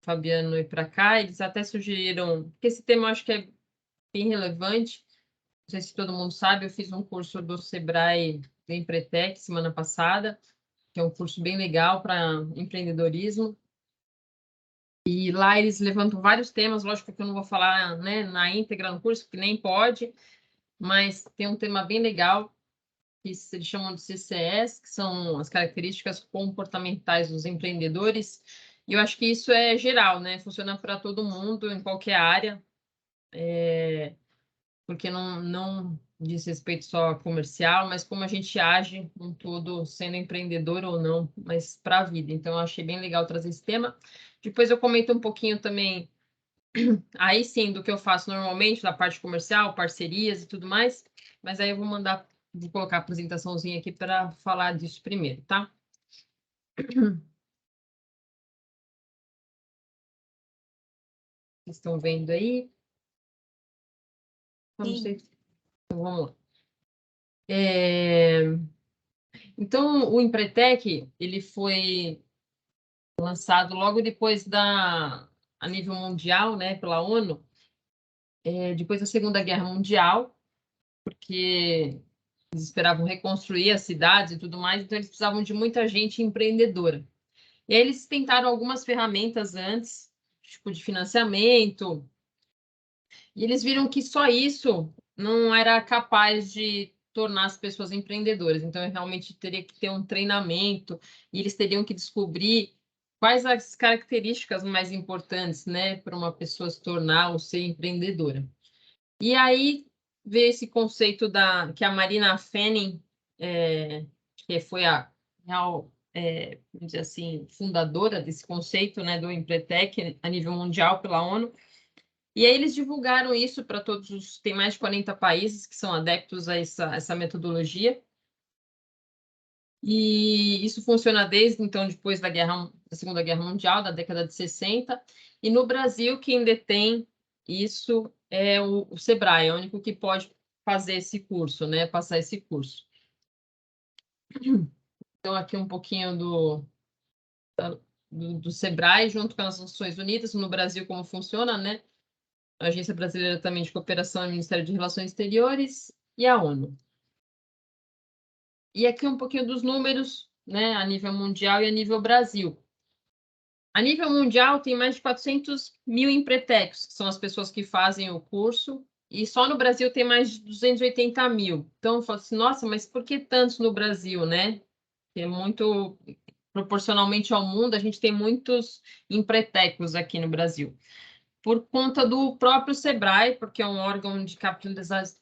Fabiano ir para cá, eles até sugeriram, porque esse tema eu acho que é bem relevante, não sei se todo mundo sabe, eu fiz um curso do Sebrae do Empretec semana passada, que é um curso bem legal para empreendedorismo, e lá eles levantam vários temas, lógico que eu não vou falar, né, na íntegra no curso, porque nem pode, mas tem um tema bem legal, que eles chamam de CCS, que são as características comportamentais dos empreendedores, e eu acho que isso é geral, né? Funciona para todo mundo, em qualquer área, porque não diz respeito só a comercial, mas como a gente age um todo, sendo empreendedor ou não, mas para a vida. Então, eu achei bem legal trazer esse tema. Depois eu comento um pouquinho também, aí sim, do que eu faço normalmente, da parte comercial, parcerias e tudo mais, mas aí eu vou colocar a apresentaçãozinha aqui para falar disso primeiro, tá? Vocês estão vendo aí? Eu não sei. Então, vamos lá. Então, o Empretec, ele foi lançado logo depois a nível mundial, né, pela ONU, depois da Segunda Guerra Mundial, porque eles esperavam reconstruir as cidades e tudo mais, então eles precisavam de muita gente empreendedora. E aí eles tentaram algumas ferramentas antes, tipo de financiamento, e eles viram que só isso não era capaz de tornar as pessoas empreendedoras. Então, realmente teria que ter um treinamento, e eles teriam que descobrir quais as características mais importantes, né, para uma pessoa se tornar ou ser empreendedora. E aí veio esse conceito que a Marina Fanning, que foi a real, vamos dizer assim, fundadora desse conceito, né, do Empretec a nível mundial pela ONU. E aí eles divulgaram isso para todos tem mais de 40 países que são adeptos a essa metodologia. E isso funciona desde, então, depois da Segunda Guerra Mundial, da década de 60. E no Brasil, quem detém isso é o Sebrae, é o único que pode fazer esse curso, né? Passar esse curso. Então, aqui um pouquinho do Sebrae, junto com as Nações Unidas, no Brasil, como funciona, né? A Agência Brasileira também de Cooperação e o Ministério de Relações Exteriores e a ONU. E aqui um pouquinho dos números, né, a nível mundial e a nível Brasil. A nível mundial, tem mais de 400 mil empretecos, que são as pessoas que fazem o curso, e só no Brasil tem mais de 280 mil. Então, eu falo assim, nossa, mas por que tantos no Brasil, né? É muito, proporcionalmente ao mundo, a gente tem muitos empretecos aqui no Brasil. Por conta do próprio Sebrae, porque é um órgão de capilarização,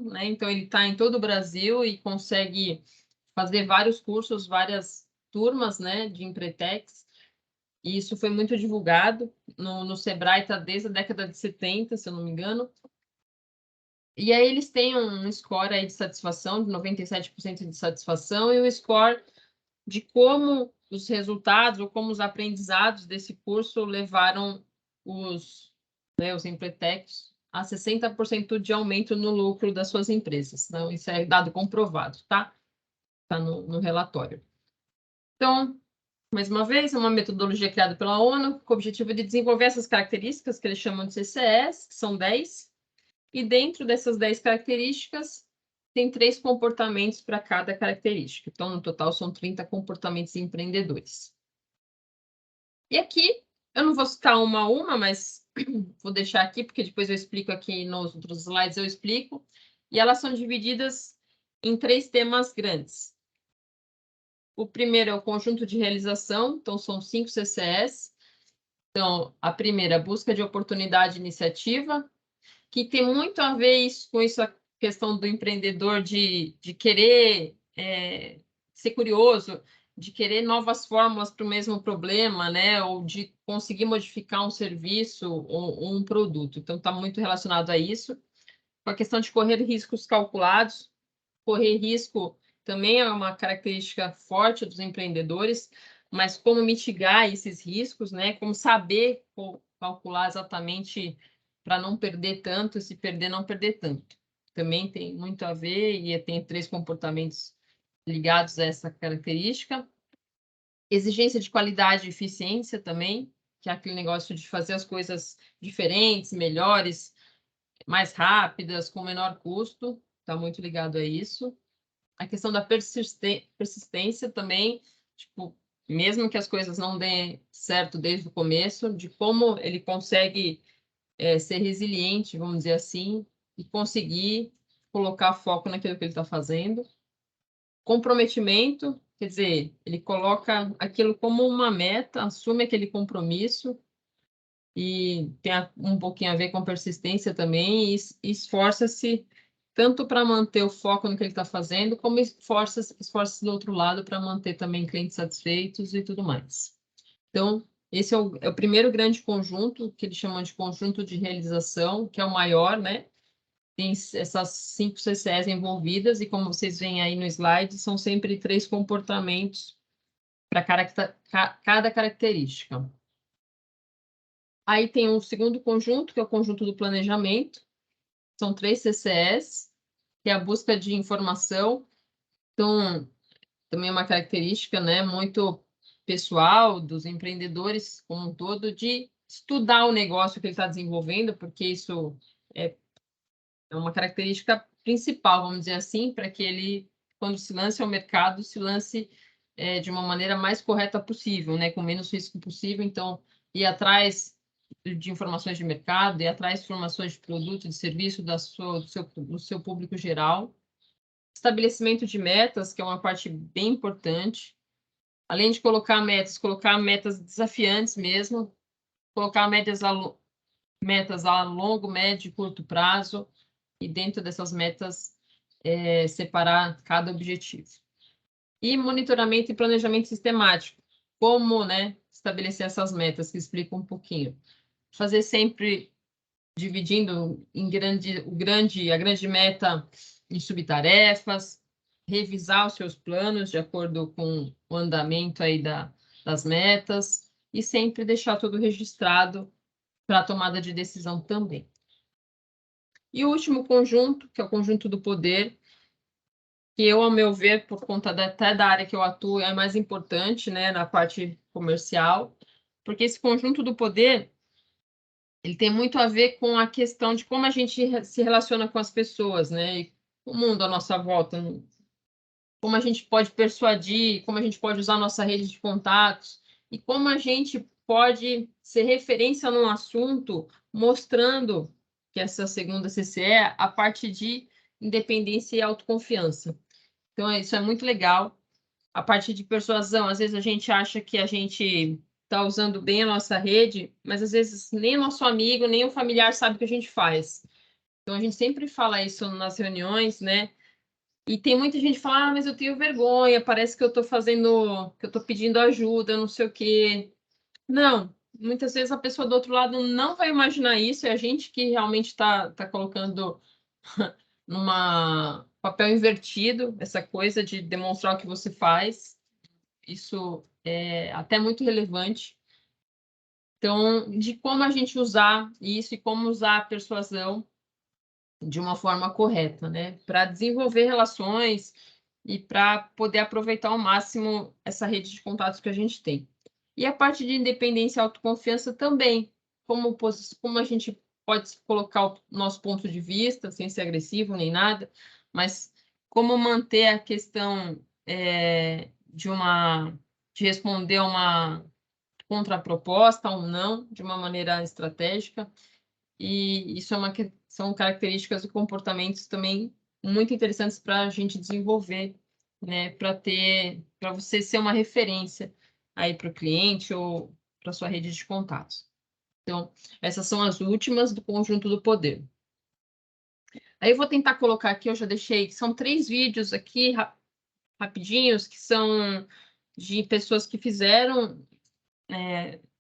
né? Então, ele está em todo o Brasil e consegue fazer vários cursos, várias turmas, né, de Empretex. E isso foi muito divulgado. No Sebrae está desde a década de 70, se eu não me engano. E aí eles têm um score aí de satisfação, de 97% de satisfação, e o score de como os resultados ou como os aprendizados desse curso levaram os Empretecs a 60% de aumento no lucro das suas empresas. Então, isso é dado comprovado, tá? Está no relatório. Então, mais uma vez, é uma metodologia criada pela ONU com o objetivo de desenvolver essas características que eles chamam de CCS, que são 10, e dentro dessas 10 características, tem 3 comportamentos para cada característica. Então, no total, são 30 comportamentos empreendedores. E aqui, eu não vou citar uma a uma, mas vou deixar aqui, porque depois eu explico aqui nos outros slides, eu explico. E elas são divididas em 3 temas grandes. O primeiro é o conjunto de realização, então são 5 CCS. Então, a primeira, busca de oportunidade e iniciativa, que tem muito a ver com isso, a questão do empreendedor de querer ser curioso, de querer novas fórmulas para o mesmo problema, né? Ou de conseguir modificar um serviço ou um produto. Então, está muito relacionado a isso. Com a questão de correr riscos calculados. Correr risco também é uma característica forte dos empreendedores, mas como mitigar esses riscos, né? Como saber calcular exatamente para não perder tanto, e se perder, não perder tanto. Também tem muito a ver e tem 3 comportamentos ligados a essa característica. Exigência de qualidade e eficiência também, que é aquele negócio de fazer as coisas diferentes, melhores, mais rápidas, com menor custo, está muito ligado a isso. A questão da persistência também, tipo, mesmo que as coisas não deem certo desde o começo, de como ele consegue ser resiliente, vamos dizer assim, e conseguir colocar foco naquilo que ele está fazendo. Comprometimento, quer dizer, ele coloca aquilo como uma meta, assume aquele compromisso e tem um pouquinho a ver com persistência também, e esforça-se tanto para manter o foco no que ele está fazendo, como esforça-se do outro lado para manter também clientes satisfeitos e tudo mais. Então, esse é o primeiro grande conjunto, que eles chamam de conjunto de realização, que é o maior, né? Tem essas 5 CCEs envolvidas, e como vocês veem aí no slide, são sempre 3 comportamentos para cada característica. Aí tem um segundo conjunto, que é o conjunto do planejamento. São 3 CCEs, que é a busca de informação. Então, também é uma característica, né, muito pessoal dos empreendedores como um todo, de estudar o negócio que ele está desenvolvendo, porque isso é uma característica principal, vamos dizer assim, para que ele, quando se lance ao mercado, se lance de uma maneira mais correta possível, né, com menos risco possível. Então, ir atrás de informações de mercado, ir atrás de informações de produto, de serviço do seu público geral. Estabelecimento de metas, que é uma parte bem importante. Além de colocar metas desafiantes mesmo, colocar metas a longo, médio e curto prazo, e dentro dessas metas separar cada objetivo. E monitoramento e planejamento sistemático. Como, né, estabelecer essas metas, que explica um pouquinho. Fazer sempre dividindo a grande meta em subtarefas, revisar os seus planos de acordo com o andamento aí das metas, e sempre deixar tudo registrado para a tomada de decisão também. E o último conjunto, que é o conjunto do poder, que eu, ao meu ver, por conta até da área que eu atuo, é mais importante, né, na parte comercial, porque esse conjunto do poder, ele tem muito a ver com a questão de como a gente se relaciona com as pessoas, né, e o mundo à nossa volta, como a gente pode persuadir, como a gente pode usar a nossa rede de contatos, e como a gente pode ser referência num assunto, mostrando que essa segunda CCE é a parte de independência e autoconfiança. Então, isso é muito legal. A parte de persuasão, às vezes a gente acha que a gente está usando bem a nossa rede, mas às vezes nem o nosso amigo, nem o familiar sabe o que a gente faz. Então, a gente sempre fala isso nas reuniões, né? E tem muita gente que fala, mas eu tenho vergonha, parece que eu estou fazendo, que eu estou pedindo ajuda, não sei o quê. Não, muitas vezes a pessoa do outro lado não vai imaginar isso, é a gente que realmente está colocando numa papel invertido essa coisa de demonstrar o que você faz. Isso é até muito relevante. Então, de como a gente usar isso e como usar a persuasão de uma forma correta, né? Para desenvolver relações e para poder aproveitar ao máximo essa rede de contatos que a gente tem. E a parte de independência e autoconfiança também, como a gente pode colocar o nosso ponto de vista, sem ser agressivo nem nada, mas como manter a questão de responder a uma contraproposta ou não, de uma maneira estratégica. E isso são características e comportamentos também muito interessantes para a gente desenvolver, né? Para você ser uma referência aí para o cliente ou para sua rede de contatos. Então, essas são as últimas do conjunto do poder. Aí eu vou tentar colocar aqui, eu já deixei, são 3 vídeos aqui rapidinhos, que são de pessoas que fizeram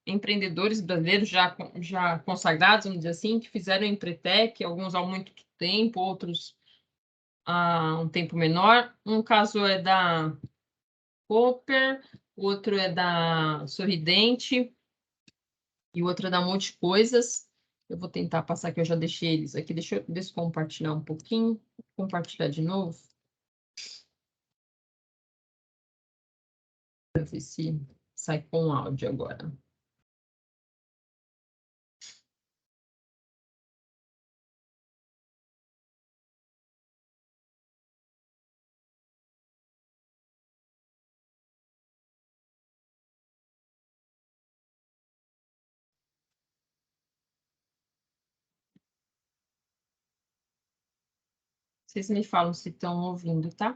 empreendedores brasileiros já consagrados, vamos dizer assim, que fizeram Empretec, alguns há muito tempo, outros há um tempo menor. Um caso é da Cooper, outro é da Sorridente e o outro é da Multicoisas. Eu vou tentar passar aqui, eu já deixei eles aqui. Deixa eu descompartilhar um pouquinho. Compartilhar de novo. Para ver se Sai com áudio agora. Vocês me falam se estão ouvindo, tá?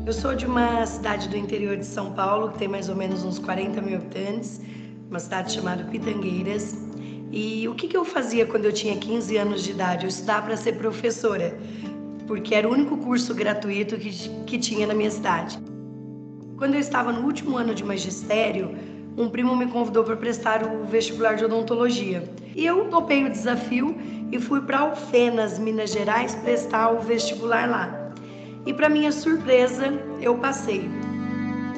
Eu sou de uma cidade do interior de São Paulo, que tem mais ou menos uns 40 mil habitantes, uma cidade chamada Pitangueiras. E o que eu fazia quando eu tinha 15 anos de idade? Eu estudava para ser professora, porque era o único curso gratuito que tinha na minha cidade. Quando eu estava no último ano de magistério, um primo me convidou para prestar o vestibular de odontologia. E eu topei o desafio e fui para Alfenas, Minas Gerais, prestar o vestibular lá. E para minha surpresa, eu passei.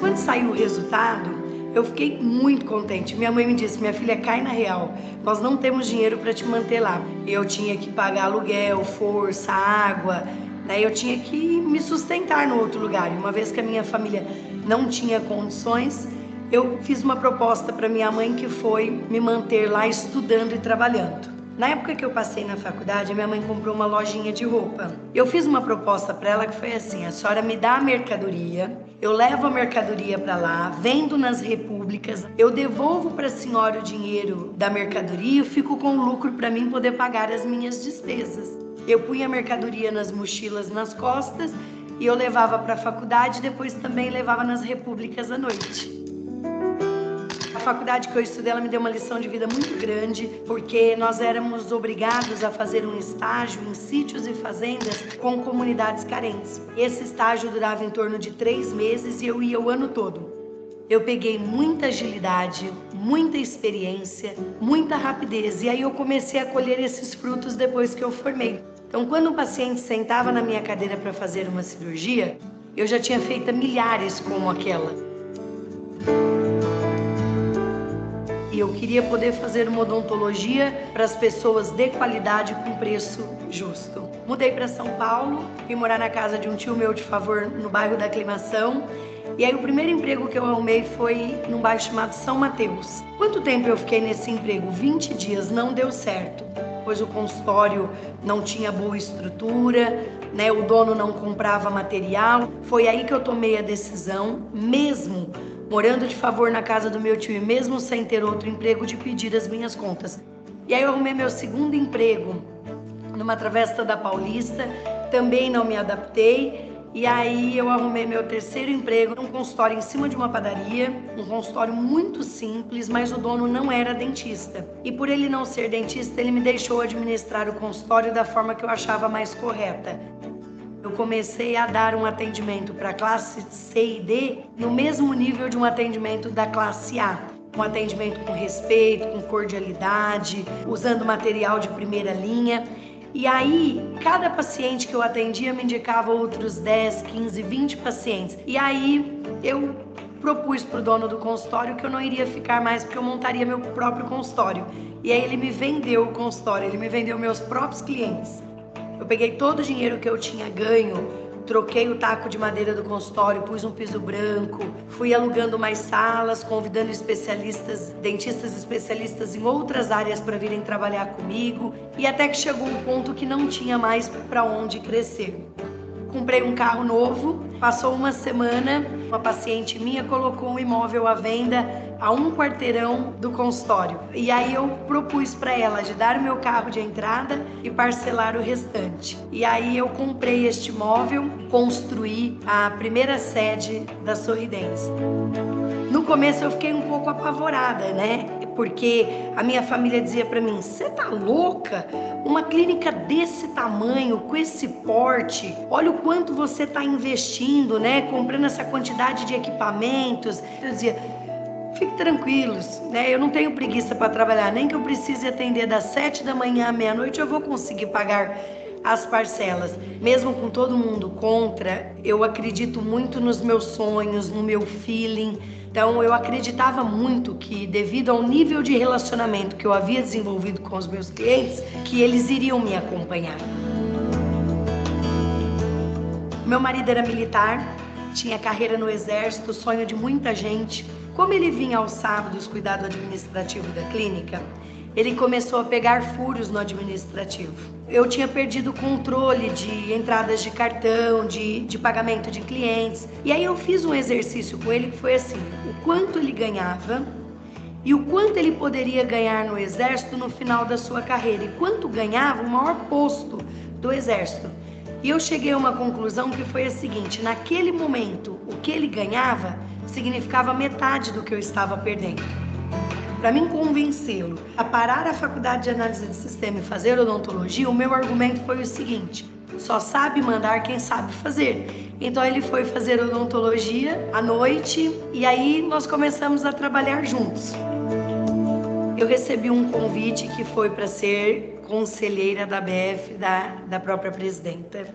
Quando saiu o resultado, eu fiquei muito contente. Minha mãe me disse: minha filha, cai na real, nós não temos dinheiro para te manter lá. Eu tinha que pagar aluguel, força, água, né? Eu tinha que me sustentar no outro lugar. E uma vez que a minha família não tinha condições, eu fiz uma proposta para minha mãe, que foi me manter lá estudando e trabalhando. Na época que eu passei na faculdade, a minha mãe comprou uma lojinha de roupa. Eu fiz uma proposta para ela que foi assim: a senhora me dá a mercadoria, eu levo a mercadoria para lá, vendo nas repúblicas, eu devolvo para a senhora o dinheiro da mercadoria e fico com o lucro para mim poder pagar as minhas despesas. Eu punha a mercadoria nas mochilas nas costas e eu levava para a faculdade e depois também levava nas repúblicas à noite. A faculdade que eu estudei, ela me deu uma lição de vida muito grande, porque nós éramos obrigados a fazer um estágio em sítios e fazendas com comunidades carentes. Esse estágio durava em torno de 3 meses e eu ia o ano todo. Eu peguei muita agilidade, muita experiência, muita rapidez, e aí eu comecei a colher esses frutos depois que eu formei. Então, quando um paciente sentava na minha cadeira para fazer uma cirurgia, eu já tinha feito milhares como aquela. E eu queria poder fazer uma odontologia para as pessoas de qualidade com preço justo. Mudei para São Paulo, fui morar na casa de um tio meu de favor no bairro da Aclimação. E aí o primeiro emprego que eu arrumei foi num bairro chamado São Mateus. Quanto tempo eu fiquei nesse emprego? 20 dias, não deu certo. Pois o consultório não tinha boa estrutura, né? O dono não comprava material. Foi aí que eu tomei a decisão, mesmo morando de favor na casa do meu tio e mesmo sem ter outro emprego, de pedir as minhas contas. E aí eu arrumei meu segundo emprego numa travessa da Paulista, também não me adaptei. E aí eu arrumei meu terceiro emprego num consultório em cima de uma padaria, um consultório muito simples, mas o dono não era dentista. E por ele não ser dentista, ele me deixou administrar o consultório da forma que eu achava mais correta. Eu comecei a dar um atendimento para a classe C e D no mesmo nível de um atendimento da classe A. Um atendimento com respeito, com cordialidade, usando material de primeira linha. E aí, cada paciente que eu atendia me indicava outros 10, 15, 20 pacientes. E aí, eu propus para o dono do consultório que eu não iria ficar mais, porque eu montaria meu próprio consultório. E aí ele me vendeu o consultório, ele me vendeu meus próprios clientes. Eu peguei todo o dinheiro que eu tinha ganho, troquei o taco de madeira do consultório, pus um piso branco, fui alugando mais salas, convidando especialistas, dentistas especialistas em outras áreas para virem trabalhar comigo, e até que chegou um ponto que não tinha mais para onde crescer. Comprei um carro novo, passou uma semana, uma paciente minha colocou um imóvel à venda a 1 quarteirão do consultório. E aí eu propus para ela de dar o meu carro de entrada e parcelar o restante. E aí eu comprei este imóvel, construí a primeira sede da Sorridentes. No começo eu fiquei um pouco apavorada, né? Porque a minha família dizia para mim: você tá louca? Uma clínica desse tamanho, com esse porte, olha o quanto você tá investindo, né? Comprando essa quantidade de equipamentos. Eu dizia: fiquem tranquilos, né? Eu não tenho preguiça para trabalhar, nem que eu precise atender das 7 da manhã à meia-noite, eu vou conseguir pagar as parcelas. Mesmo com todo mundo contra, eu acredito muito nos meus sonhos, no meu feeling. Então eu acreditava muito que, devido ao nível de relacionamento que eu havia desenvolvido com os meus clientes, que eles iriam me acompanhar. Meu marido era militar, tinha carreira no exército, sonho de muita gente. Como ele vinha aos sábados cuidar do administrativo da clínica, ele começou a pegar furos no administrativo. Eu tinha perdido o controle de entradas de cartão, de pagamento de clientes. E aí eu fiz um exercício com ele que foi assim: o quanto ele ganhava e o quanto ele poderia ganhar no exército no final da sua carreira, e quanto ganhava o maior posto do exército. E eu cheguei a uma conclusão que foi a seguinte: naquele momento, o que ele ganhava significava metade do que eu estava perdendo. Para mim convencê-lo a parar a faculdade de análise de sistema e fazer odontologia, o meu argumento foi o seguinte: só sabe mandar quem sabe fazer. Então ele foi fazer odontologia à noite e aí nós começamos a trabalhar juntos. Eu recebi um convite que foi para ser conselheira da BF, da própria presidenta,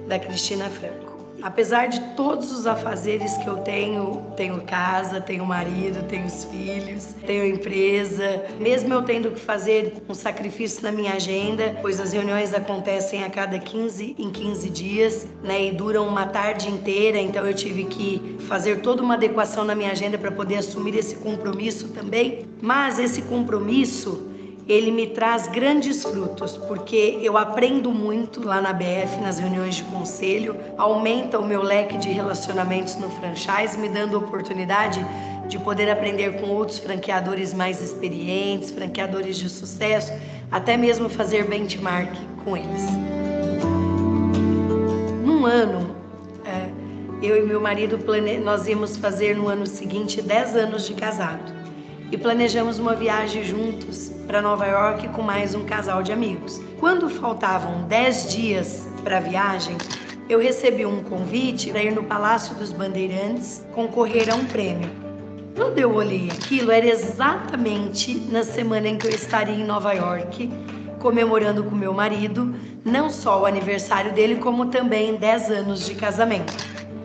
da Cristina Franco. Apesar de todos os afazeres que eu tenho casa, tenho marido, tenho os filhos, tenho empresa, mesmo eu tendo que fazer um sacrifício na minha agenda, pois as reuniões acontecem a cada 15 em 15 dias, né, e duram uma tarde inteira, então eu tive que fazer toda uma adequação na minha agenda para poder assumir esse compromisso também. Mas esse compromisso, ele me traz grandes frutos, porque eu aprendo muito lá na BF, nas reuniões de conselho, aumenta o meu leque de relacionamentos no franchise, me dando a oportunidade de poder aprender com outros franqueadores mais experientes, franqueadores de sucesso, até mesmo fazer benchmark com eles. Num ano, eu e meu marido, nós íamos fazer no ano seguinte 10 anos de casado. E planejamos uma viagem juntos para Nova York com mais um casal de amigos. Quando faltavam 10 dias para a viagem, eu recebi um convite para ir no Palácio dos Bandeirantes concorrer a um prêmio. Quando eu olhei aquilo, era exatamente na semana em que eu estaria em Nova York, comemorando com meu marido, não só o aniversário dele, como também 10 anos de casamento.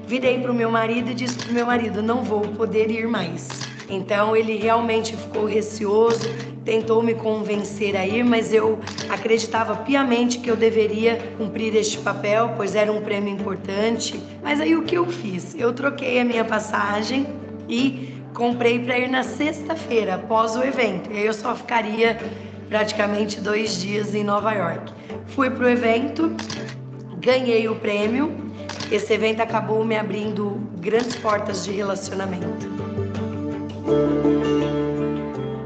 Virei para o meu marido e disse para o meu marido: não vou poder ir mais. Então ele realmente ficou receoso, tentou me convencer a ir, mas eu acreditava piamente que eu deveria cumprir este papel, pois era um prêmio importante. Mas aí o que eu fiz? Eu troquei a minha passagem e comprei para ir na sexta-feira, após o evento. E aí eu só ficaria praticamente 2 dias em Nova York. Fui para o evento, ganhei o prêmio. Esse evento acabou me abrindo grandes portas de relacionamento.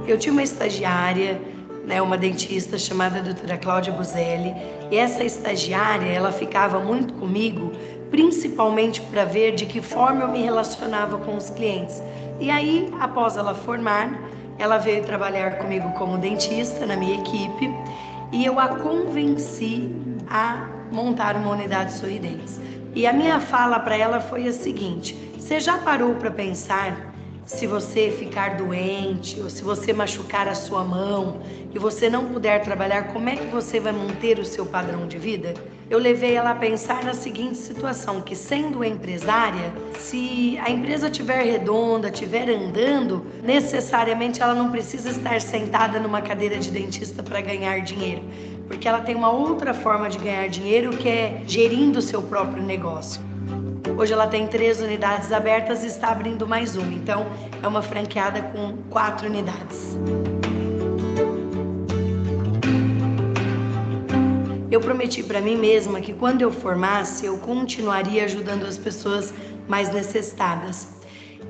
Eu tinha uma estagiária, né, uma dentista chamada doutora Cláudia Buzelli, e essa estagiária, ela ficava muito comigo, principalmente para ver de que forma eu me relacionava com os clientes. E aí, após ela formar, ela veio trabalhar comigo como dentista na minha equipe, e eu a convenci a montar uma unidade Sorridentes. E a minha fala para ela foi a seguinte: você já parou para pensar se você ficar doente ou se você machucar a sua mão e você não puder trabalhar, como é que você vai manter o seu padrão de vida? Eu levei ela a pensar na seguinte situação, que sendo empresária, se a empresa estiver redonda, estiver andando, necessariamente ela não precisa estar sentada numa cadeira de dentista para ganhar dinheiro, porque ela tem uma outra forma de ganhar dinheiro, que é gerindo o seu próprio negócio. Hoje ela tem 3 unidades abertas e está abrindo mais uma, então é uma franqueada com 4 unidades. Eu prometi para mim mesma que quando eu formasse, eu continuaria ajudando as pessoas mais necessitadas.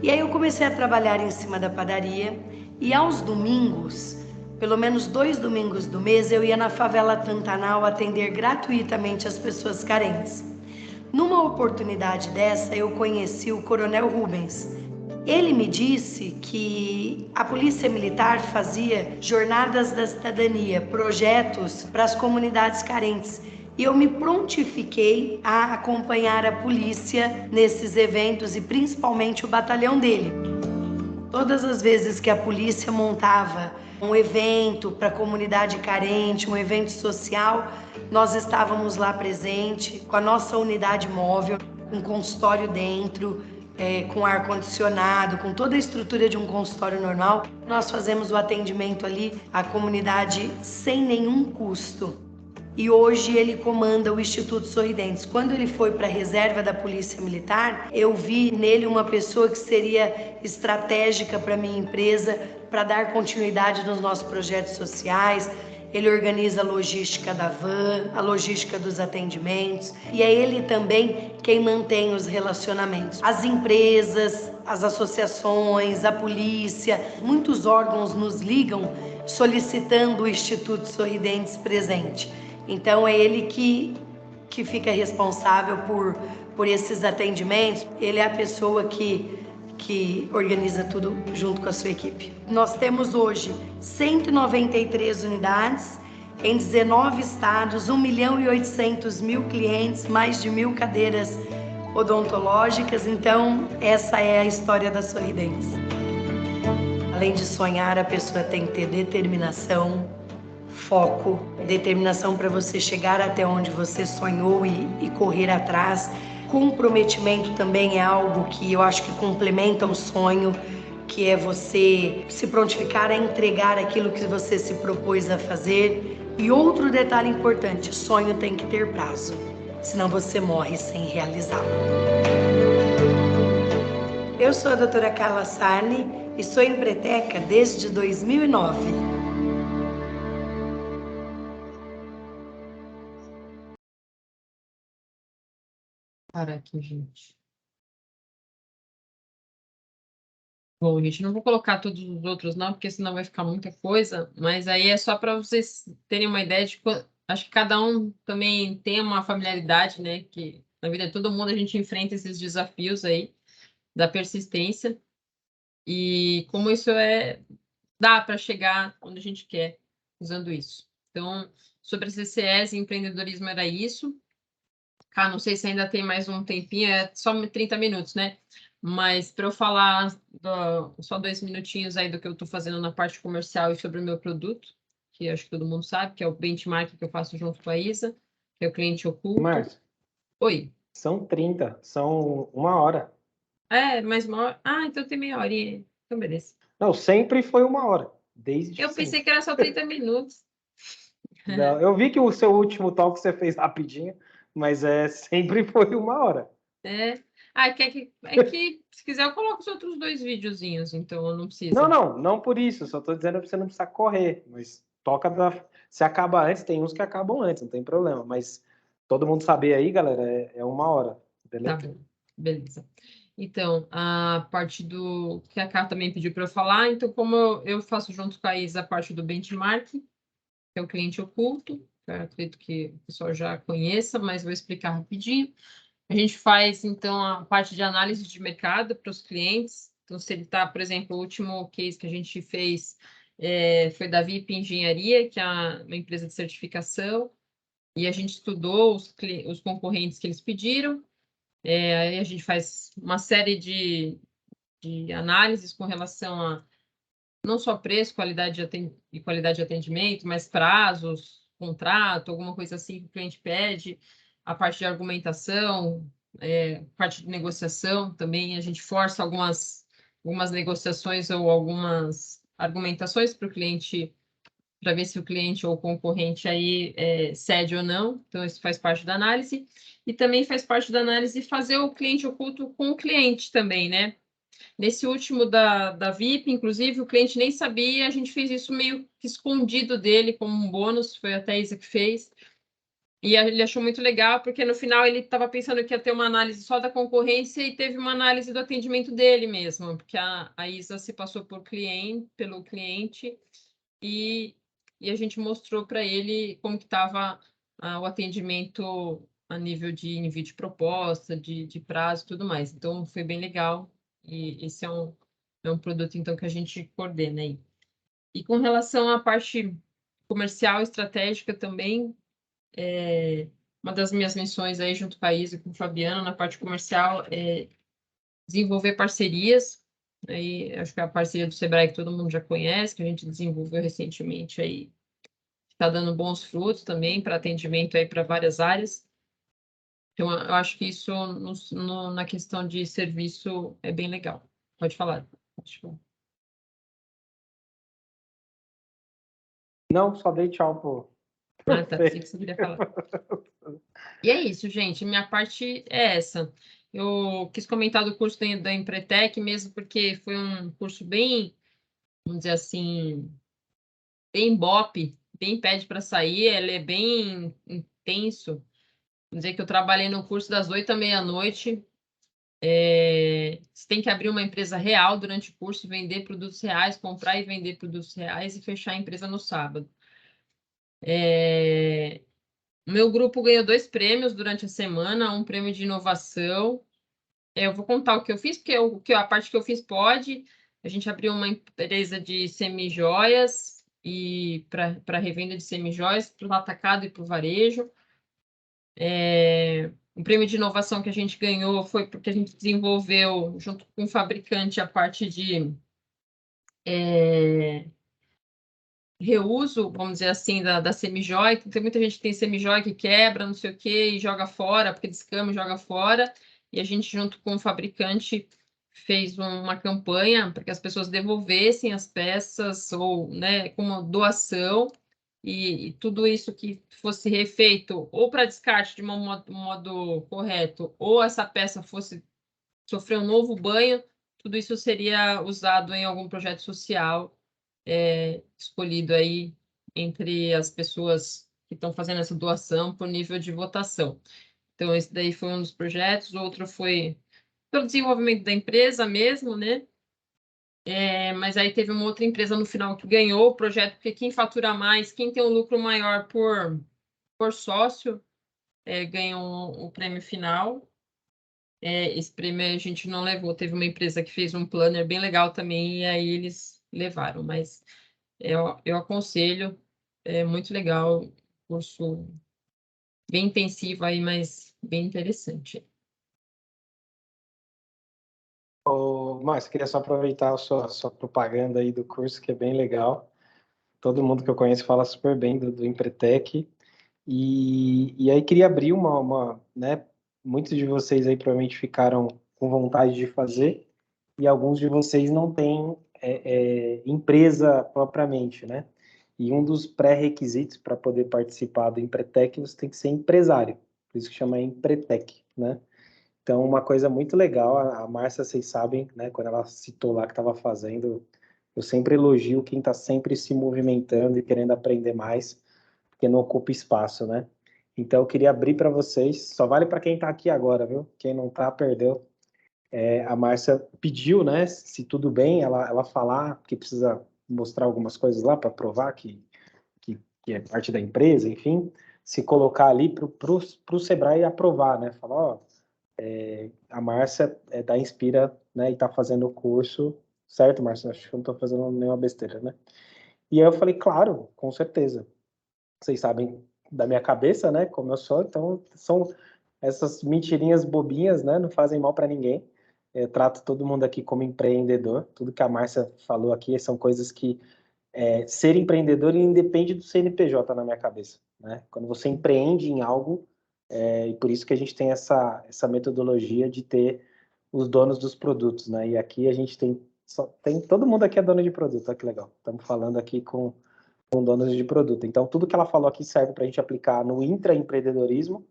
E aí eu comecei a trabalhar em cima da padaria, e aos domingos, pelo menos 2 domingos do mês, eu ia na favela Tantanal atender gratuitamente as pessoas carentes. Numa oportunidade dessa, eu conheci o Coronel Rubens. Ele me disse que a Polícia Militar fazia jornadas da cidadania, projetos para as comunidades carentes. E eu me prontifiquei a acompanhar a polícia nesses eventos, e principalmente o batalhão dele. Todas as vezes que a polícia montava um evento para a comunidade carente, um evento social, nós estávamos lá presente com a nossa unidade móvel, com consultório dentro, com ar-condicionado, com toda a estrutura de um consultório normal. Nós fazemos o atendimento ali à comunidade sem nenhum custo. E hoje ele comanda o Instituto Sorridentes. Quando ele foi para a reserva da Polícia Militar, eu vi nele uma pessoa que seria estratégica para a minha empresa, para dar continuidade nos nossos projetos sociais. Ele organiza a logística da van, a logística dos atendimentos, e é ele também quem mantém os relacionamentos. As empresas, as associações, a polícia, muitos órgãos nos ligam solicitando o Instituto Sorridentes presente. Então é ele que fica responsável por esses atendimentos. Ele é a pessoa que organiza tudo junto com a sua equipe. Nós temos hoje 193 unidades em 19 estados, 1.800.000 clientes, mais de 1.000 cadeiras odontológicas. Então essa é a história da Sorridentes. Além de sonhar, a pessoa tem que ter determinação, foco, determinação para você chegar até onde você sonhou e correr atrás. Comprometimento também é algo que eu acho que complementa o sonho, que é você se prontificar a entregar aquilo que você se propôs a fazer. E outro detalhe importante, sonho tem que ter prazo, senão você morre sem realizá-lo. Eu sou a doutora Carla Sarni e sou empreteca desde 2009. Para aqui, gente. Bom, gente, não vou colocar todos os outros não, porque senão vai ficar muita coisa, mas aí é só para vocês terem uma ideia de... Acho que cada um também tem uma familiaridade, né? Que na vida de todo mundo a gente enfrenta esses desafios aí da persistência e como isso dá para chegar onde a gente quer usando isso. Então, sobre as CCS e empreendedorismo era isso. Cá, não sei se ainda tem mais um tempinho, é só 30 minutos, né? Mas para eu falar só 2 minutinhos aí do que eu estou fazendo na parte comercial e sobre o meu produto, que acho que todo mundo sabe, que é o benchmark que eu faço junto com a Isa, que é o cliente oculto. Márcio, Oi. são 30, são 1 hora. Mais uma hora. Ah, então tem meia horinha. Então, beleza. Não, sempre foi 1 hora, desde Eu sempre. pensei que era só 30 minutos. Não, eu vi que o seu último talk você fez rapidinho, mas sempre foi 1 hora. É que se quiser eu coloco os outros 2 videozinhos, então eu não preciso. Não por isso, só tô dizendo pra você não precisar correr, mas se acaba antes, tem uns que acabam antes, não tem problema, mas todo mundo saber aí, galera, é 1 hora, beleza? Tá bom, beleza. Então, a parte do que a Cá também pediu para eu falar, então, como eu faço junto com a Isa a parte do benchmark, que é o cliente oculto, que eu acredito que o pessoal já conheça, mas vou explicar rapidinho. A gente faz, então, a parte de análise de mercado para os clientes. Então, se ele está, por exemplo, o último case que a gente fez foi da VIP Engenharia, que é uma empresa de certificação, e a gente estudou os concorrentes que eles pediram. Aí a gente faz uma série de análises com relação a não só preço, e qualidade de atendimento, mas prazos, contrato, alguma coisa assim que o cliente pede, a parte de argumentação, parte de negociação também, a gente força algumas negociações ou algumas argumentações para o cliente, para ver se o cliente ou o concorrente aí cede ou não. Então, isso faz parte da análise. E também faz parte da análise fazer o cliente oculto com o cliente também, né? Nesse último da VIP, inclusive, o cliente nem sabia, a gente fez isso meio que escondido dele, como um bônus, foi até a Isa que fez. E ele achou muito legal, porque no final ele estava pensando que ia ter uma análise só da concorrência e teve uma análise do atendimento dele mesmo, porque a Isa se passou pelo cliente e a gente mostrou para ele como que estava o atendimento a nível de envio de proposta, de prazo e tudo mais. Então, foi bem legal. E esse é um produto, então, que a gente coordena aí. E com relação à parte comercial estratégica também, uma das minhas missões aí, junto com a Isa e com o Fabiano, na parte comercial, é desenvolver parcerias. Aí, acho que a parceria do Sebrae que todo mundo já conhece, que a gente desenvolveu recentemente aí, está dando bons frutos também para atendimento aí para várias áreas. Então, eu acho que isso na questão de serviço é bem legal. Pode falar. Pode falar. Não, só dei tchau pro Ah, tá. Pensei que você queria falar. E é isso, gente. Minha parte é essa. Eu quis comentar do curso da Empretec mesmo, porque foi um curso bem, vamos dizer assim, bem bope, bem pede para sair, ele é bem intenso. Vamos dizer que eu trabalhei no curso das 8 à meia-noite. Você tem que abrir uma empresa real durante o curso, vender produtos reais, comprar e vender produtos reais e fechar a empresa no sábado. O meu grupo ganhou 2 prêmios durante a semana, um prêmio de inovação. Eu vou contar o que eu fiz, porque a parte que eu fiz pode. A gente abriu uma empresa de semijoias e para revenda de semijoias para o atacado e para o varejo. O prêmio de inovação que a gente ganhou foi porque a gente desenvolveu, junto com o fabricante, a parte de reuso, vamos dizer assim, da semijoia. Tem muita gente que tem semijoia que quebra, não sei o quê, e joga fora, porque descama e joga fora. E a gente, junto com o fabricante, fez uma campanha para que as pessoas devolvessem as peças ou, né, como doação, e tudo isso que fosse refeito ou para descarte de um modo correto, ou essa peça fosse sofrer um novo banho, tudo isso seria usado em algum projeto social escolhido aí entre as pessoas que estão fazendo essa doação por nível de votação. Então, esse daí foi um dos projetos, outro foi pelo desenvolvimento da empresa mesmo, né? Mas aí teve uma outra empresa no final que ganhou o projeto, porque quem fatura mais, quem tem um lucro maior por sócio, ganha o prêmio final. Esse prêmio a gente não levou, teve uma empresa que fez um planner bem legal também, e aí eles levaram, mas eu aconselho, é muito legal, curso bem intensivo aí, mas bem interessante. Ô, Márcio, queria só aproveitar a sua propaganda aí do curso, que é bem legal. Todo mundo que eu conheço fala super bem do Empretec. E aí queria abrir né? Muitos de vocês aí provavelmente ficaram com vontade de fazer, e alguns de vocês não têm empresa propriamente, né? E um dos pré-requisitos para poder participar do Empretec, você tem que ser empresário. Por isso que chama Empretec, né? Então, uma coisa muito legal, a Márcia, vocês sabem, né, quando ela citou lá que estava fazendo, eu sempre elogio quem está sempre se movimentando e querendo aprender mais, porque não ocupa espaço, né? Então, eu queria abrir para vocês, só vale para quem está aqui agora, viu? Quem não está, perdeu. A Márcia pediu, né, se tudo bem, ela falar que precisa mostrar algumas coisas lá para provar que é parte da empresa, enfim, se colocar ali para o Sebrae aprovar, né? Falar, ó, a Márcia da Inspira, né, e tá fazendo o curso, certo, Márcia? Acho que eu não tô fazendo nenhuma besteira, né? E aí eu falei, claro, com certeza. Vocês sabem da minha cabeça, né, como eu sou, então são essas mentirinhas bobinhas, né, não fazem mal para ninguém. Eu trato todo mundo aqui como empreendedor. Tudo que a Márcia falou aqui são coisas que ser empreendedor independe do CNPJ na minha cabeça, né? Quando você empreende em algo, e por isso que a gente tem essa metodologia de ter os donos dos produtos, né? E aqui a gente tem todo mundo aqui é dono de produto, olha que legal. Estamos falando aqui com donos de produto. Então, tudo que ela falou aqui serve para a gente aplicar no intraempreendedorismo,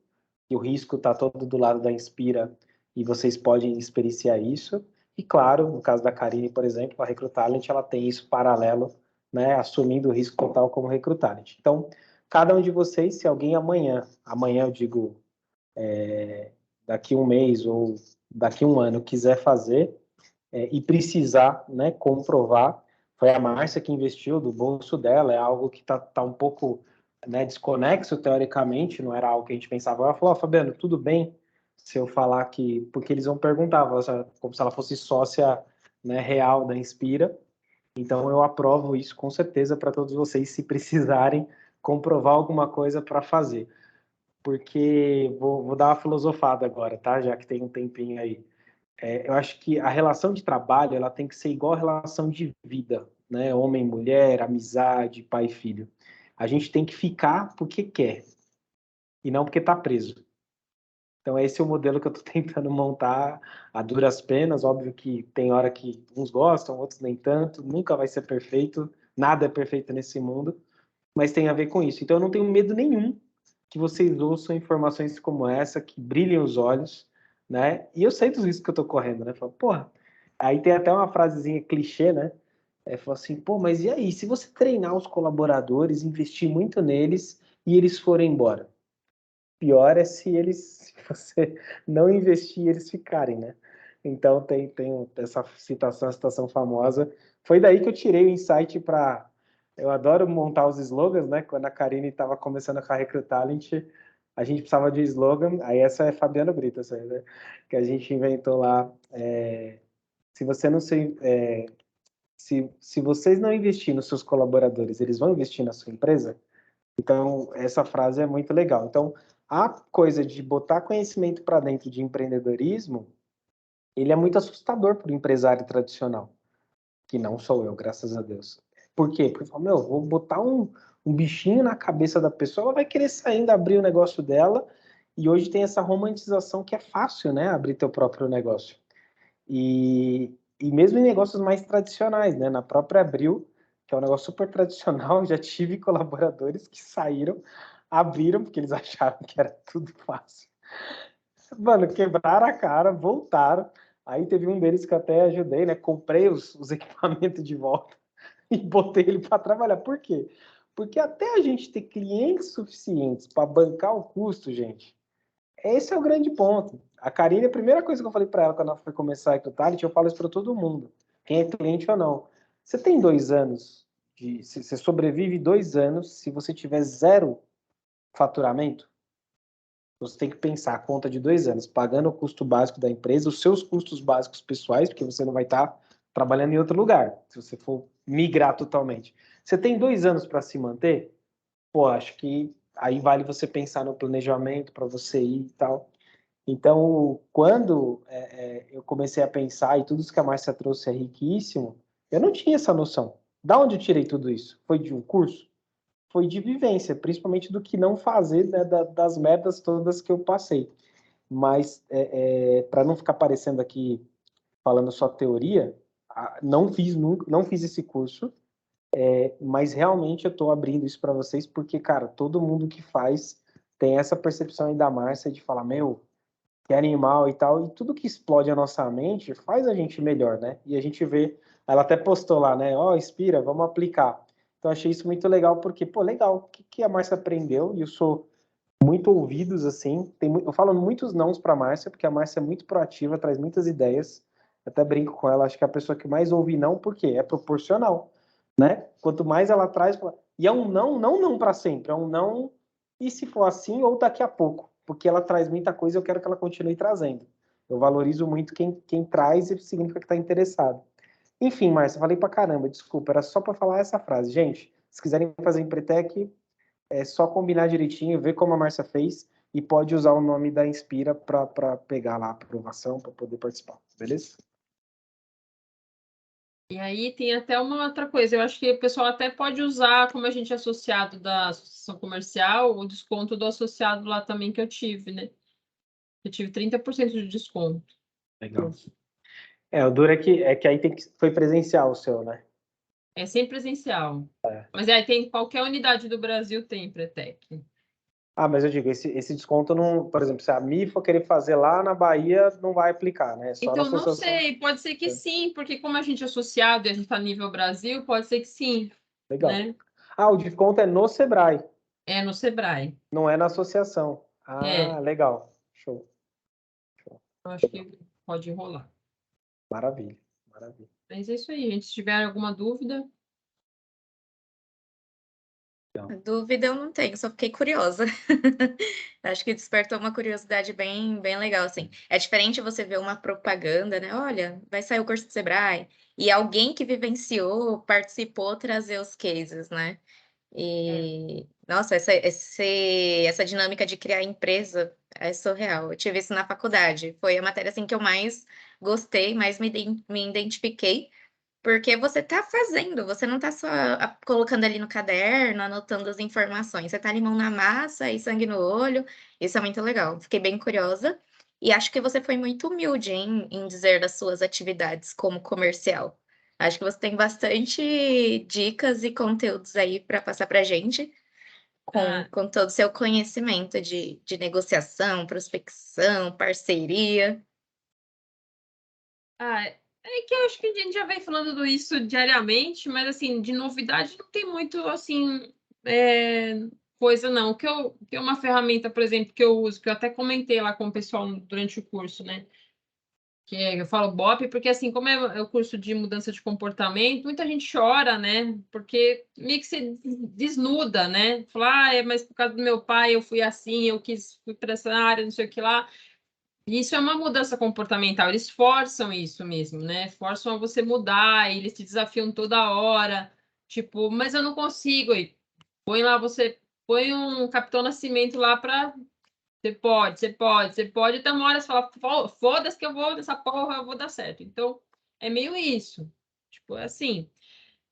e o risco está todo do lado da Inspira, e vocês podem experienciar isso. E, claro, no caso da Karine, por exemplo, a Recrutalent, ela tem isso paralelo, né, assumindo o risco total como Recrutalent. Então, cada um de vocês, se alguém amanhã eu digo daqui um mês ou daqui um ano, quiser fazer e precisar, né, comprovar, foi a Márcia que investiu do bolso dela, é algo que tá um pouco, né, desconexo teoricamente, não era algo que a gente pensava. Ela falou, Fabiano, tudo bem se eu falar que, porque eles vão perguntar, como se ela fosse sócia, né, real da Inspira, então eu aprovo isso com certeza para todos vocês, se precisarem comprovar alguma coisa para fazer. Porque vou dar uma filosofada agora, tá? Já que tem um tempinho aí. eu acho que a relação de trabalho ela tem que ser igual a relação de vida, né? Homem, mulher, amizade, pai e filho. A gente tem que ficar porque quer e não porque está preso. Então, esse é o modelo que eu estou tentando montar a duras penas. Óbvio que tem hora que uns gostam, outros nem tanto. Nunca vai ser perfeito. Nada é perfeito nesse mundo. Mas tem a ver com isso. Então, eu não tenho medo nenhum que vocês ouçam informações como essa, que brilhem os olhos, né? E eu sei dos riscos que eu estou correndo, né? Falo, porra. Aí tem até uma frasezinha clichê, né? Fala assim, pô, mas e aí? Se você treinar os colaboradores, investir muito neles e eles forem embora? Pior é se você não investir e eles ficarem, né? Então tem essa citação, a citação famosa. Foi daí que eu tirei o insight para. Eu adoro montar os slogans, né? Quando a Karine estava começando com a Recruit Talent, a gente precisava de slogan. Aí essa é Fabiano Brito, essa aí, né? Que a gente inventou lá. Se você não se, se vocês não investirem nos seus colaboradores, eles vão investir na sua empresa? Então, essa frase é muito legal. Então, a coisa de botar conhecimento para dentro de empreendedorismo, ele é muito assustador para o empresário tradicional, que não sou eu, graças a Deus. Por quê? Porque eu falo, meu, vou botar um bichinho na cabeça da pessoa, ela vai querer sair, abrir o negócio dela, e hoje tem essa romantização que é fácil, né, abrir teu próprio negócio. E mesmo em negócios mais tradicionais, né, na própria Abril, que é um negócio super tradicional, já tive colaboradores que saíram, abriram, porque eles acharam que era tudo fácil. Mano, quebraram a cara, voltaram. Aí teve um deles que eu até ajudei, né? Comprei os equipamentos de volta e botei ele para trabalhar. Por quê? Porque até a gente ter clientes suficientes para bancar o custo, gente, esse é o grande ponto. A Karine, a primeira coisa que eu falei para ela quando ela foi começar a Recrutality, eu falo isso para todo mundo, quem é cliente ou não. Você tem 2 anos, você sobrevive 2 anos se você tiver 0 faturamento? Você tem que pensar a conta de 2 anos, pagando o custo básico da empresa, os seus custos básicos pessoais, porque você não vai estar trabalhando em outro lugar, se você for migrar totalmente. Você tem 2 anos para se manter? Pô, acho que aí vale você pensar no planejamento para você ir e tal. Então, quando eu comecei a pensar, e tudo isso que a Márcia trouxe é riquíssimo, eu não tinha essa noção. Da onde eu tirei tudo isso? Foi de um curso? Foi de vivência, principalmente do que não fazer, né, das merdas todas que eu passei. Mas, para não ficar parecendo aqui falando só teoria, não fiz nunca, não fiz esse curso, mas realmente eu estou abrindo isso para vocês, porque, cara, todo mundo que faz tem essa percepção aí da Márcia de falar, meu, que é animal e tal, e tudo que explode a nossa mente faz a gente melhor, né? E a gente vê, ela até postou lá, né? Ó, Inspira, vamos aplicar. Então achei isso muito legal, porque, pô, legal, o que a Márcia aprendeu? E eu sou muito ouvidos, assim, eu falo muitos nãos para a Márcia, porque a Márcia é muito proativa, traz muitas ideias, eu até brinco com ela, acho que é a pessoa que mais ouve não, porque é proporcional, né? Quanto mais ela traz, e é um não, não para sempre, é um não, e se for assim, ou daqui a pouco, porque ela traz muita coisa e eu quero que ela continue trazendo. Eu valorizo muito quem traz e significa que está interessado. Enfim, Márcia, falei pra caramba, desculpa, era só para falar essa frase. Gente, se quiserem fazer Empretec, é só combinar direitinho, ver como a Márcia fez e pode usar o nome da Inspira para pegar lá a aprovação, para poder participar, beleza? E aí tem até uma outra coisa, eu acho que o pessoal até pode usar, como a gente é associado da associação comercial, o desconto do associado lá também que eu tive, né? Eu tive 30% de desconto. Legal. O duro é que aí foi presencial o seu, né? É sem presencial. Mas aí tem qualquer unidade do Brasil tem Empretec. Mas eu digo, esse desconto não, por exemplo, se a Mi for querer fazer lá na Bahia, não vai aplicar, né? Só na Então, não associação. sei, pode ser que sim, porque como a gente é associado e a gente está nível Brasil, pode ser que sim, Legal. né? O desconto é no Sebrae, É no Sebrae. não é na associação. É, Legal. Show. eu acho que pode rolar. Maravilha, maravilha. Mas é isso aí, gente. Se tiver alguma dúvida, dúvida eu não tenho, só fiquei curiosa. Acho que despertou uma curiosidade bem, bem legal, assim. É diferente você ver uma propaganda, né? Olha, vai sair o curso do Sebrae, e alguém que vivenciou, participou, trazer os cases, né? E, nossa, essa dinâmica de criar empresa é surreal. Eu tive isso na faculdade. Foi a matéria, assim, que eu mais gostei, mais me identifiquei, porque você está fazendo, você não está só colocando ali no caderno, anotando as informações, você está ali mão na massa e sangue no olho, isso é muito legal. Fiquei bem curiosa e acho que você foi muito humilde em dizer das suas atividades como comercial. Acho que você tem bastante dicas e conteúdos aí para passar para a gente, Ah, com todo o seu conhecimento de negociação, prospecção, parceria. é que eu acho que a gente já vem falando isso diariamente, mas assim, de novidade não tem muito assim coisa não. Que é uma ferramenta, por exemplo, que eu uso, que eu até comentei lá com o pessoal durante o curso, né? Eu falo BOP, porque assim, como é o curso de mudança de comportamento, muita gente chora, né? Porque meio que se desnuda, né? Fala, mas por causa do meu pai eu fui assim, fui para essa área, não sei o que lá. Isso é uma mudança comportamental, eles forçam isso mesmo, né? Forçam a você mudar, eles te desafiam toda hora, tipo, mas eu não consigo. E põe um Capitão Nascimento lá para. Você pode, até uma hora você fala, foda-se que eu vou nessa porra, eu vou dar certo. Então, é meio isso. Tipo, é assim.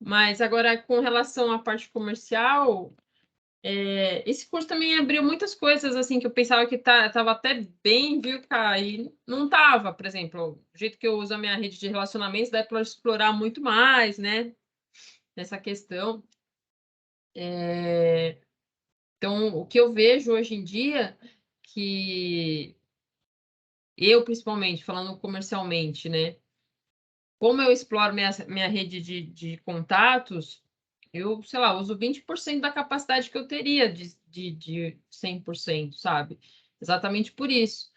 Mas agora, com relação à parte comercial, esse curso também abriu muitas coisas assim que eu pensava que tava até bem, viu, cara? E não tava, por exemplo, o jeito que eu uso a minha rede de relacionamentos dá para explorar muito mais, né? Nessa questão. Então, o que eu vejo hoje em dia, que eu, principalmente, falando comercialmente, né? Como eu exploro minha rede de contatos, eu, sei lá, uso 20% da capacidade que eu teria de 100%, sabe? Exatamente por isso.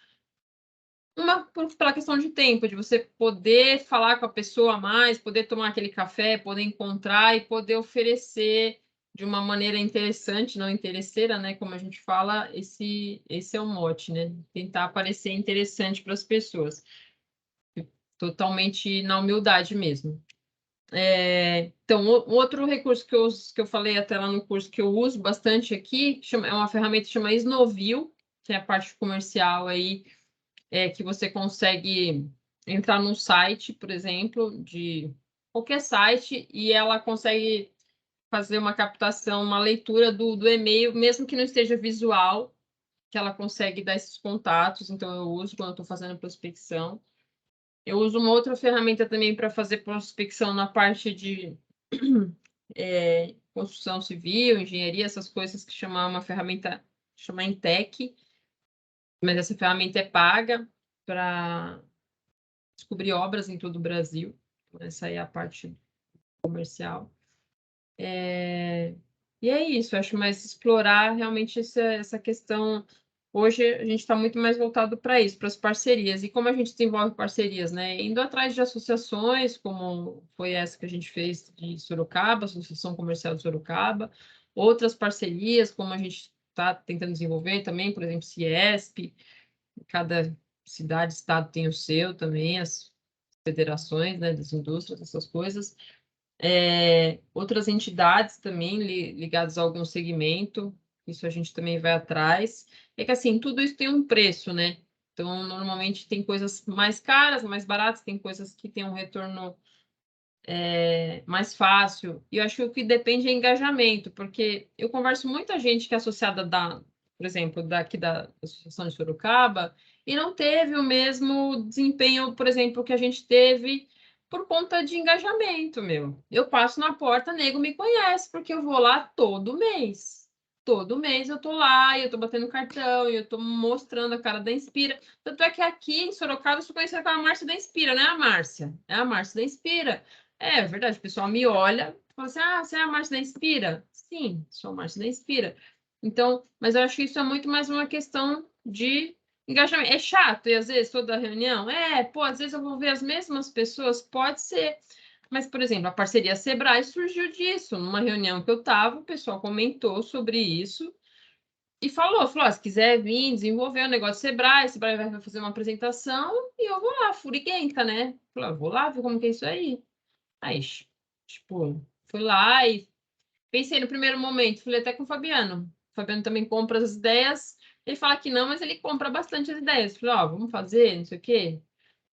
Pela questão de tempo, de você poder falar com a pessoa mais, poder tomar aquele café, poder encontrar e poder oferecer de uma maneira interessante, não interesseira, né? Como a gente fala, esse é o mote, né? Tentar parecer interessante para as pessoas. Totalmente na humildade mesmo. Então, outro recurso que eu falei até lá no curso que eu uso bastante aqui, é uma ferramenta que chama Snovil, que é a parte comercial aí, que você consegue entrar num site, por exemplo, de qualquer site, e ela consegue fazer uma captação, uma leitura do e-mail, mesmo que não esteja visual, que ela consegue dar esses contatos, então eu uso quando eu estou fazendo prospecção. Eu uso uma outra ferramenta também para fazer prospecção na parte de construção civil, engenharia, essas coisas que chama uma ferramenta chama Intec, mas essa ferramenta é paga para descobrir obras em todo o Brasil. Essa aí é a parte comercial. E é isso, acho mais explorar realmente essa questão. Hoje a gente está muito mais voltado para isso, para as parcerias. E como a gente desenvolve parcerias, né? Indo atrás de associações, como foi essa que a gente fez de Sorocaba, Associação Comercial de Sorocaba, outras parcerias, como a gente está tentando desenvolver também, por exemplo, Ciesp, cada cidade, estado tem o seu também, as federações, né, das indústrias, essas coisas. Outras entidades também ligadas a algum segmento, isso a gente também vai atrás. É que assim, tudo isso tem um preço, né? Então, normalmente tem coisas mais caras, mais baratas, tem coisas que têm um retorno mais fácil. E eu acho que o que depende é engajamento, porque eu converso com muita gente que é associada por exemplo, daqui da Associação de Sorocaba, e não teve o mesmo desempenho, por exemplo, que a gente teve por conta de engajamento, meu. Eu passo na porta, nego me conhece, porque eu vou lá todo mês. Todo mês eu tô lá, e eu tô batendo cartão, e eu tô mostrando a cara da Inspira. Tanto é que aqui em Sorocaba eu sou conhecida como a Márcia da Inspira, né? A Márcia. É a Márcia da Inspira. É verdade, o pessoal me olha e fala assim: você é a Márcia da Inspira? Sim, sou a Márcia da Inspira. Então, mas eu acho que isso é muito mais uma questão de engajamento. É chato, e às vezes toda reunião, às vezes eu vou ver as mesmas pessoas, pode ser. Mas, por exemplo, a parceria Sebrae surgiu disso. Numa reunião que eu estava, o pessoal comentou sobre isso e falou, se quiser vir desenvolver o negócio Sebrae vai fazer uma apresentação e eu vou lá, furiguenta, né? Falei, vou lá ver como que é isso aí. Aí, tipo, fui lá e pensei no primeiro momento, falei até com o Fabiano. O Fabiano também compra as ideias. Ele fala que não, mas ele compra bastante as ideias. Falei, vamos fazer, não sei o quê.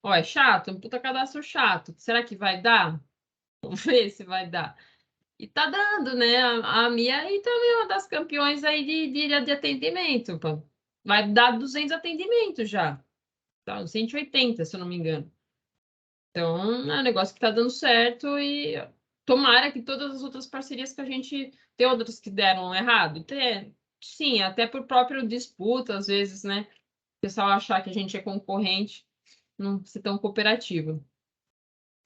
Ó, é chato, um puta cadastro chato. Será que vai dar? Vamos ver se vai dar. E tá dando, né? A Mia aí também é uma das campeões aí de atendimento. Pô. Vai dar 200 atendimentos já. Tá, 180, se eu não me engano. Então, é um negócio que tá dando certo e tomara que todas as outras parcerias que a gente... Tem outras que deram errado? Sim, até por próprio disputa, às vezes, né? O pessoal achar que a gente é concorrente, não ser tão cooperativo.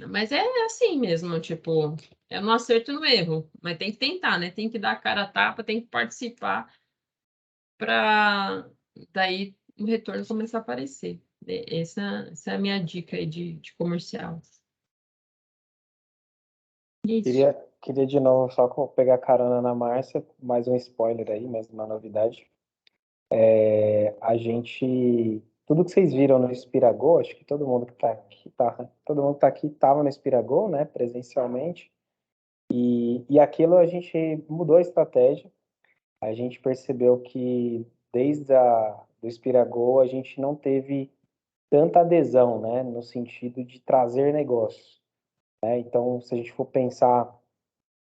Mas é assim mesmo, tipo, é no acerto e no erro. Mas tem que tentar, né? Tem que dar a cara a tapa, tem que participar para daí o retorno começar a aparecer. Essa é a minha dica aí de comercial. Isso. Queria de novo só pegar carona na Márcia, mais um spoiler aí, mais uma novidade. A gente, tudo que vocês viram no Inspiragô, acho que todo mundo que tá aqui, todo mundo que tá aqui estava no Inspiragô, né, presencialmente, e aquilo a gente mudou a estratégia, a gente percebeu que desde do Inspiragô a gente não teve tanta adesão, né, no sentido de trazer negócios, né, então se a gente for pensar,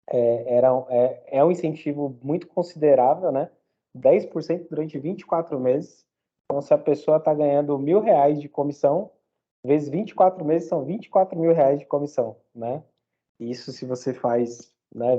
é um incentivo muito considerável, né, 10% durante 24 meses. Então, se a pessoa está ganhando R$1.000 de comissão, vezes 24 meses, são R$24.000 de comissão, né? Isso se você faz, né,